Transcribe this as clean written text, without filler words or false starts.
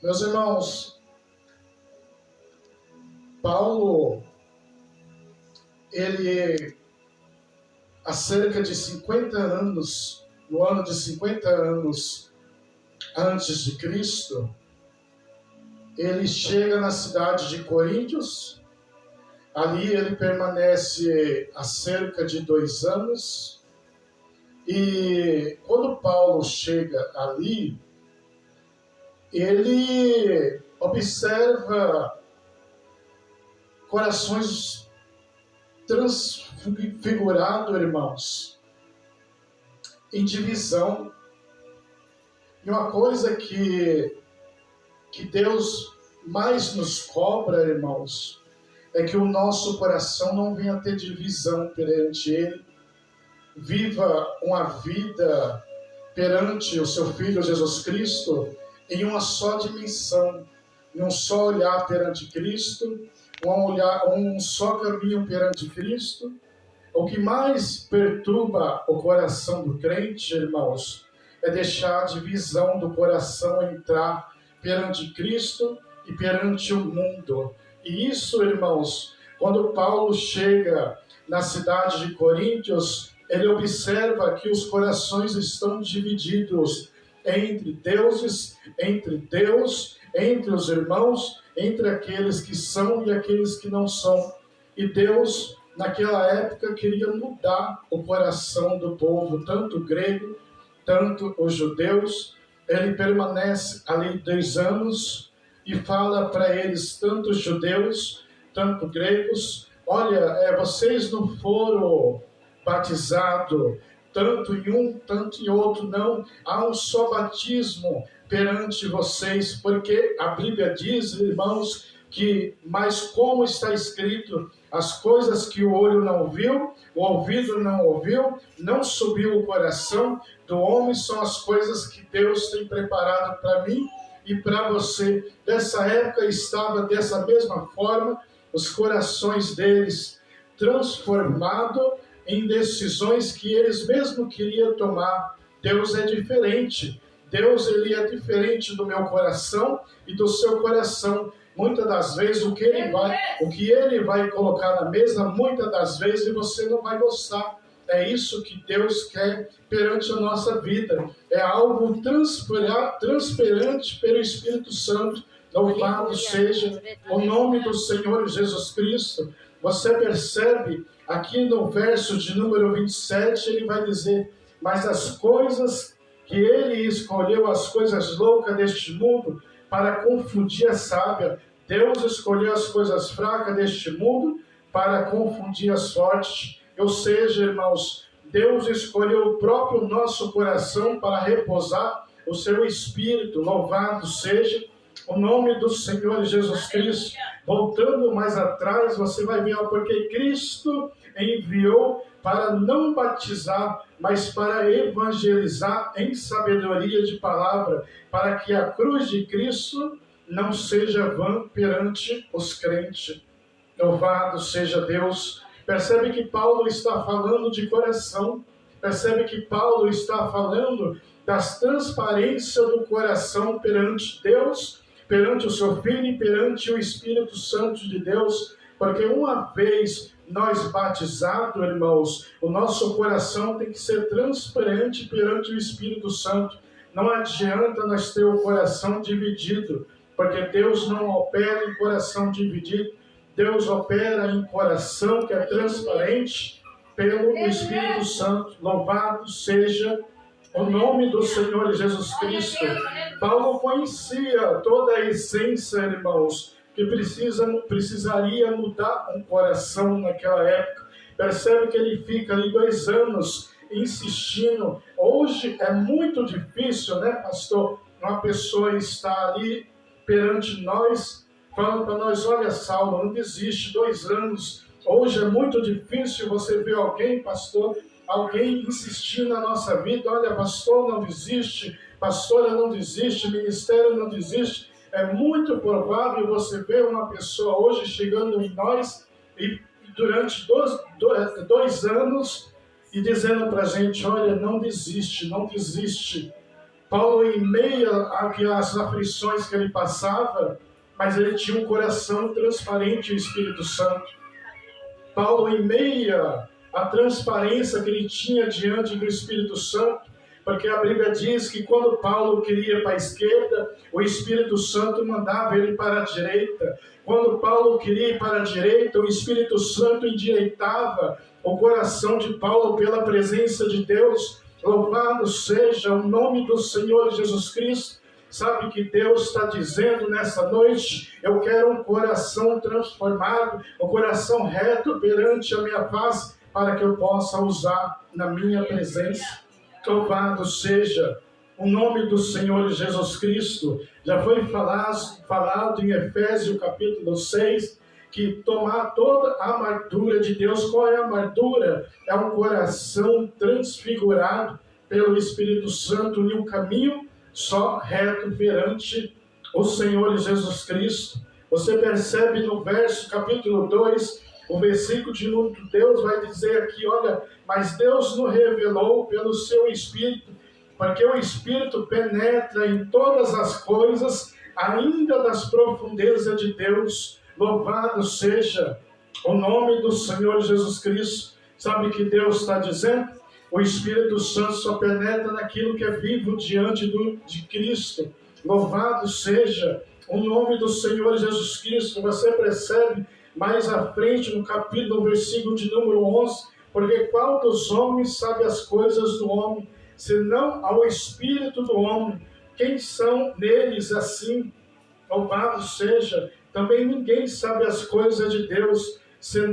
Meus irmãos, Paulo, ele, há cerca de 50 anos, no ano de 50 anos antes de Cristo, ele chega na cidade de Coríntios. Ali ele permanece há cerca de 2 anos. E quando Paulo chega ali, ele observa corações transfigurados, irmãos, em divisão. E uma coisa que Deus mais nos cobra, irmãos, é que o nosso coração não venha ter divisão perante Ele. Viva uma vida perante o seu Filho Jesus Cristo em uma só dimensão, em um só olhar perante Cristo, um só caminho perante Cristo. O que mais perturba o coração do crente, irmãos, é deixar a divisão do coração entrar perante Cristo e perante o mundo. E isso, irmãos, quando Paulo chega na cidade de Coríntios, ele observa que os corações estão divididos entre deuses, entre Deus, entre os irmãos, entre aqueles que são e aqueles que não são. E Deus, naquela época, queria mudar o coração do povo, tanto o grego, tanto os judeus. Ele permanece ali 2 anos e fala para eles, tanto os judeus, tanto gregos: olha, vocês não foram batizados tanto em um, tanto em outro, não. Há um só batismo perante vocês, porque a Bíblia diz, irmãos, mas como está escrito, as coisas que o olho não viu, o ouvido não ouviu, não subiu o coração do homem, são as coisas que Deus tem preparado para mim e para você. Dessa época estava dessa mesma forma, os corações deles transformados em decisões que eles mesmo queriam tomar. Deus é diferente. Deus, ele é diferente do meu coração e do seu coração. Muitas das vezes o que ele vai colocar na mesa, muitas das vezes você não vai gostar. É isso que Deus quer perante a nossa vida. É algo transparente pelo Espírito Santo. Louvado seja o nome do Senhor Jesus Cristo. Você percebe aqui no verso de número 27, ele vai dizer: mas as coisas que ele escolheu, as coisas loucas deste mundo, para confundir a sábia. Deus escolheu as coisas fracas deste mundo para confundir as fortes. Ou seja, irmãos, Deus escolheu o próprio nosso coração para repousar o seu Espírito. Louvado seja o nome do Senhor Jesus Cristo. Voltando mais atrás, você vai ver porque Cristo enviou para não batizar, mas para evangelizar em sabedoria de palavra, para que a cruz de Cristo não seja vã perante os crentes. Louvado seja Deus. Percebe que Paulo está falando de coração. Percebe que Paulo está falando das transparências do coração perante Deus, perante o seu Filho e perante o Espírito Santo de Deus. Porque uma vez nós batizados, irmãos, o nosso coração tem que ser transparente perante o Espírito Santo. Não adianta nós ter o coração dividido, porque Deus não opera em coração dividido. Deus opera em coração que é transparente pelo Espírito Santo. Louvado seja o nome do Senhor Jesus Cristo. Paulo conhecia toda a essência, irmãos, que precisaria mudar um coração naquela época. Percebe que ele fica ali 2 anos insistindo. Hoje é muito difícil, né, pastor? Uma pessoa está ali perante nós, falando para nós: olha, Saulo, não desiste, 2 anos. Hoje é muito difícil você ver alguém, pastor, alguém insistir na nossa vida: olha, pastor, não desiste, pastora, não desiste, ministério não desiste. É muito provável você ver uma pessoa hoje chegando em nós e durante 2 anos e dizendo para a gente: olha, não desiste, não desiste. Paulo, em meio às aflições que ele passava, mas ele tinha um coração transparente ao Espírito Santo. Paulo, em meio à transparência que ele tinha diante do Espírito Santo, porque a Bíblia diz que quando Paulo queria ir para a esquerda, o Espírito Santo mandava ele para a direita. Quando Paulo queria ir para a direita, o Espírito Santo endireitava o coração de Paulo pela presença de Deus. Louvado seja o nome do Senhor Jesus Cristo. Sabe que Deus está dizendo nessa noite? Eu quero um coração transformado, um coração reto perante a minha face, para que eu possa usar na minha presença. Louvado seja o nome do Senhor Jesus Cristo. Já foi falado em Efésios capítulo 6, que tomar toda a armadura de Deus. Qual é a armadura? É um coração transfigurado pelo Espírito Santo em um caminho só reto perante o Senhor Jesus Cristo. Você percebe no verso capítulo 2, o versículo de número, Deus vai dizer aqui, olha, mas Deus nos revelou pelo seu Espírito, porque o Espírito penetra em todas as coisas, ainda das profundezas de Deus. Louvado seja o nome do Senhor Jesus Cristo. Sabe o que Deus está dizendo? O Espírito Santo só penetra naquilo que é vivo diante de Cristo. Louvado seja o nome do Senhor Jesus Cristo. Você percebe mais à frente no capítulo, no versículo de número 11, porque qual dos homens sabe as coisas do homem, senão ao Espírito do homem? Quem são neles assim? Louvado seja. Também ninguém sabe as coisas de Deus, senão